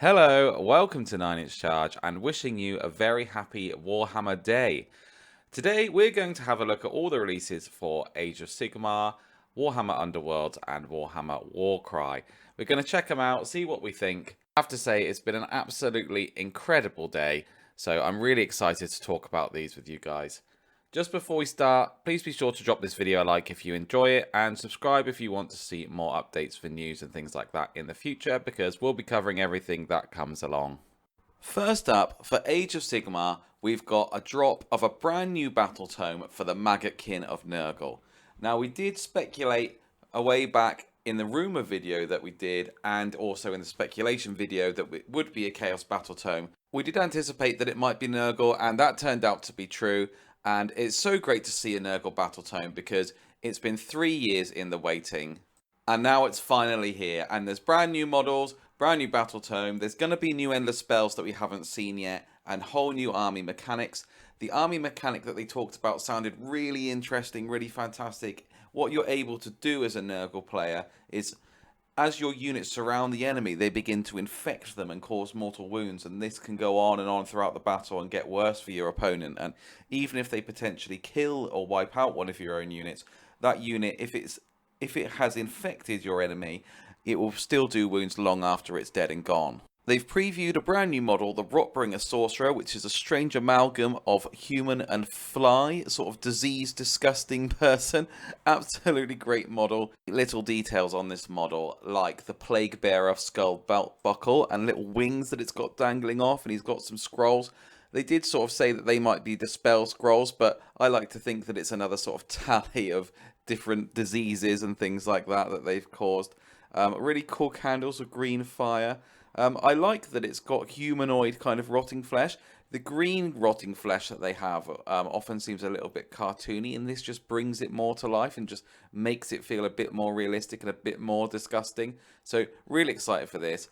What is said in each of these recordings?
Hello, welcome to 9 Inch Charge and wishing you a very happy Warhammer day. Today we're going to have a look at all the releases for Age of Sigmar, Warhammer Underworld and Warhammer Warcry. We're going to check them out, see what we think. I have to say it's been an absolutely incredible day, so I'm really excited to talk about these with you guys. Just before we start, please be sure to drop this video a like if you enjoy it and subscribe if you want to see more updates for news and things like that in the future, because we'll be covering everything that comes along. First up, for Age of Sigmar, we've got a drop of a brand new battle tome for the Maggotkin of Nurgle. Now, we did speculate a way back in the rumour video that we did, and also in the speculation video, that it would be a Chaos battle tome. We did anticipate that it might be Nurgle, and that turned out to be true. And it's so great to see a Nurgle battle tome because it's been 3 years in the waiting. And now it's finally here. And there's brand new models, brand new battle tome. There's going to be new endless spells that we haven't seen yet. And whole new army mechanics. The army mechanic that they talked about sounded really interesting, really fantastic. What you're able to do as a Nurgle player is, as your units surround the enemy, they begin to infect them and cause mortal wounds, and this can go on and on throughout the battle and get worse for your opponent. And even if they potentially kill or wipe out one of your own units, that unit, if it has infected your enemy, it will still do wounds long after it's dead and gone. They've previewed a brand new model, the Rotbringer Sorcerer, which is a strange amalgam of human and fly, sort of diseased, disgusting person. Absolutely great model. Little details on this model, like the Plague Bearer skull belt buckle and little wings that it's got dangling off, and he's got some scrolls. They did sort of say that they might be Dispel scrolls, but I like to think that it's another sort of tally of different diseases and things like that they've caused. Really cool candles with green fire. I like that it's got humanoid kind of rotting flesh. The green rotting flesh that they have often seems a little bit cartoony, and this just brings it more to life and just makes it feel a bit more realistic and a bit more disgusting. So really excited for this.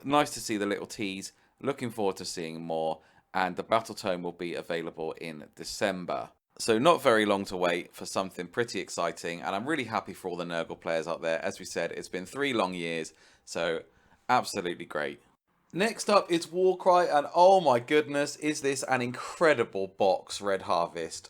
Nice to see the little tease. Looking forward to seeing more. And the battle tome will be available in December. So not very long to wait for something pretty exciting, and I'm really happy for all the Nurgle players out there. As we said, it's been 3 long years, so absolutely great. Next up is Warcry, and oh my goodness, is this an incredible box, Red Harvest.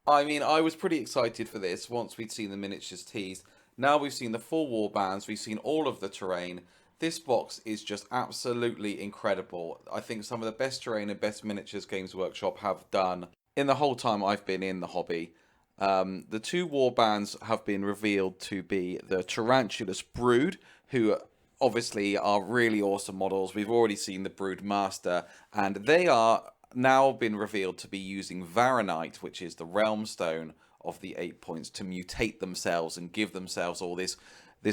I mean, I was pretty excited for this once we'd seen the miniatures teased. Now we've seen the full warbands, we've seen all of the terrain. This box is just absolutely incredible. I think some of the best terrain and best miniatures Games Workshop have done in the whole time I've been in the hobby. The 2 warbands have been revealed to be the Tarantulas Brood, who obviously are really awesome models. We've already seen the Brood Master, and they are now been revealed to be using Varanite, which is the realm stone of the 8 points, to mutate themselves and give themselves all this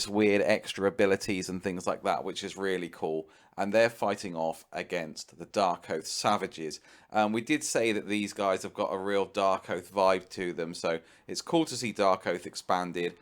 weird extra abilities and things like that, which is really cool. And they're fighting off against the Dark Oath Savages. We did say that these guys have got a real Dark Oath vibe to them, so it's cool to see Dark Oath expanded.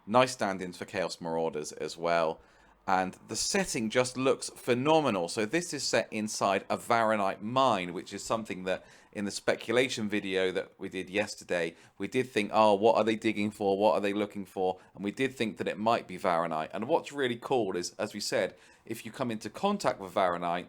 Nice stand-ins for Chaos Marauders as well. And the setting just looks phenomenal. So this is set inside a Varanite mine, which is something that in the speculation video that we did yesterday, we did think, oh, what are they digging for? What are they looking for? And we did think that it might be Varanite. And what's really cool is, as we said, if you come into contact with Varanite,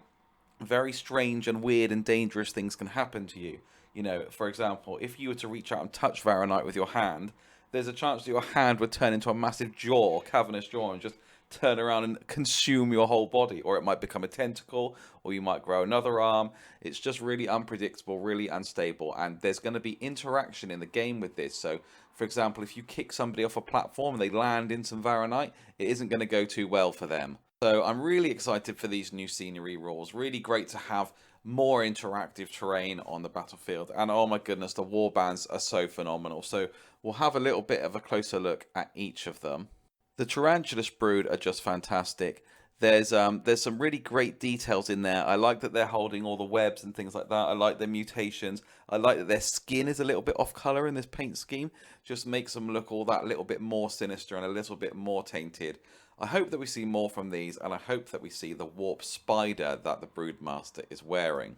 very strange and weird and dangerous things can happen to you. You know, for example, if you were to reach out and touch Varanite with your hand, there's a chance that your hand would turn into a massive jaw, cavernous jaw, and just turn around and consume your whole body. Or it might become a tentacle, or you might grow another arm. It's just really unpredictable, really unstable, and there's going to be interaction in the game with this. So, for example, if you kick somebody off a platform and they land in some Varanite, it isn't going to go too well for them. So I'm really excited for these new scenery rules. Really great to have more interactive terrain on the battlefield. And oh my goodness, the warbands are so phenomenal. So we'll have a little bit of a closer look at each of them. The Tarantulas Brood are just fantastic. There's some really great details in there. I like that they're holding all the webs and things like that. I like their mutations. I like that their skin is a little bit off color in this paint scheme. Just makes them look all that little bit more sinister and a little bit more tainted. I hope that we see more from these, and I hope that we see the warp spider that the Broodmaster is wearing.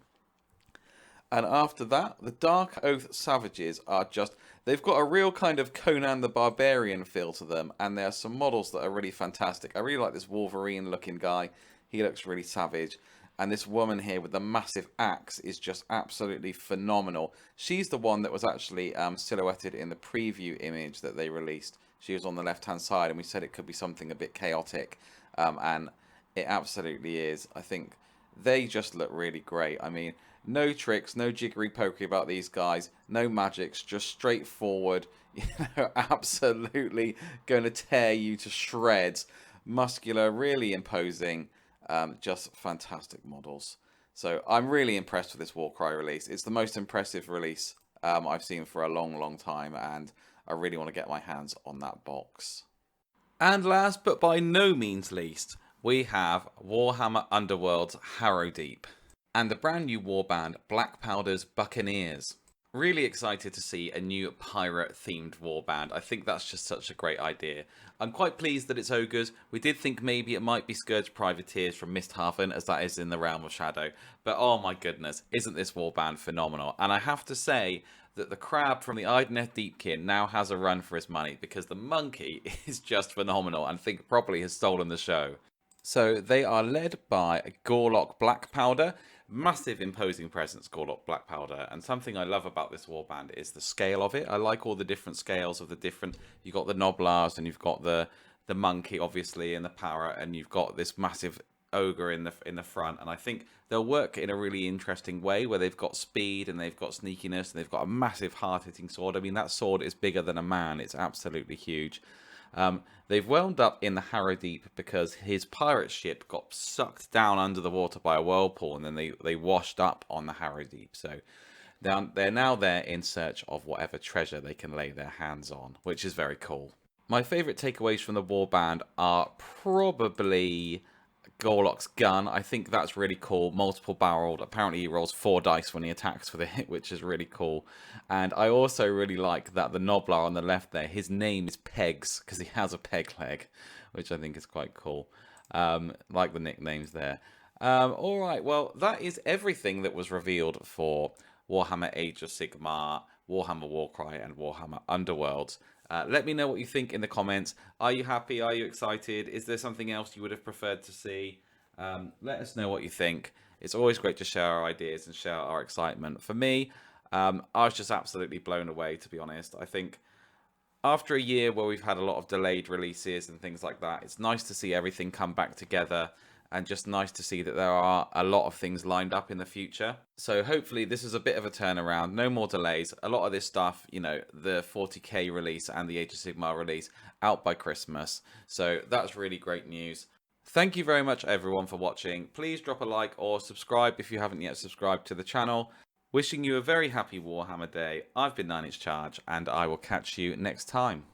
And after that, the Dark Oath Savages are just... They've got a real kind of Conan the Barbarian feel to them, and there are some models that are really fantastic. I really like this Wolverine-looking guy. He looks really savage. And this woman here with the massive axe is just absolutely phenomenal. She's the one that was actually silhouetted in the preview image that they released. She was on the left-hand side, and we said it could be something a bit chaotic. And it absolutely is. I think they just look really great. I mean, no tricks, no jiggery-pokery about these guys. No magics, just straightforward. Absolutely going to tear you to shreds. Muscular, really imposing. Just fantastic models. So I'm really impressed with this Warcry release. It's the most impressive release I've seen for a long, long time, and I really want to get my hands on that box. And last but by no means least, we have Warhammer Underworld's Harrowdeep and the brand new warband Black Powder's Buccaneers. Really excited to see a new pirate-themed warband. I think that's just such a great idea. I'm quite pleased that it's ogres. We did think maybe it might be Scourge Privateers from Misthaven, as that is in the Realm of Shadow. But oh my goodness, isn't this warband phenomenal? And I have to say that the crab from the Idoneth Deepkin now has a run for his money, because the monkey is just phenomenal and I think probably has stolen the show. So they are led by Gorlock Black Powder. Massive imposing presence, Gorlock Black Powder. And something I love about this warband is the scale of it. I like all the different scales of the different... You've got the Noblars, and you've got the monkey, obviously, and the parrot, and you've got this massive ogre in the front. And I think they'll work in a really interesting way, where they've got speed, and they've got sneakiness, and they've got a massive hard-hitting sword. I mean, that sword is bigger than a man. It's absolutely huge. They've wound up in the Harrowdeep because his pirate ship got sucked down under the water by a whirlpool, and then they washed up on the Harrowdeep. So they're now there in search of whatever treasure they can lay their hands on, which is very cool. My favourite takeaways from the warband are probably Gorlock's gun. I think that's really cool. Multiple barreled. Apparently he rolls 4 dice when he attacks with it, which is really cool. And I also really like that the Noblar on the left there, his name is Pegs, because he has a peg leg, which I think is quite cool. Like the nicknames there. Alright, well, that is everything that was revealed for Warhammer Age of Sigmar, Warhammer Warcry, and Warhammer Underworlds. Let me know what you think in the comments. Are you happy? Are you excited? Is there something else you would have preferred to see? Let us know what you think. It's always great to share our ideas and share our excitement. For me, I was just absolutely blown away, to be honest. I think after a year where we've had a lot of delayed releases and things like that, it's nice to see everything come back together, and just nice to see that there are a lot of things lined up in the future. So hopefully this is a bit of a turnaround, no more delays. A lot of this stuff, you know, the 40k release and the Age of Sigmar release out by Christmas. So that's really great news. Thank you very much everyone for watching. Please drop a like or subscribe if you haven't yet subscribed to the channel. Wishing you a very happy Warhammer day. I've been 9 Inch Charge, and I will catch you next time.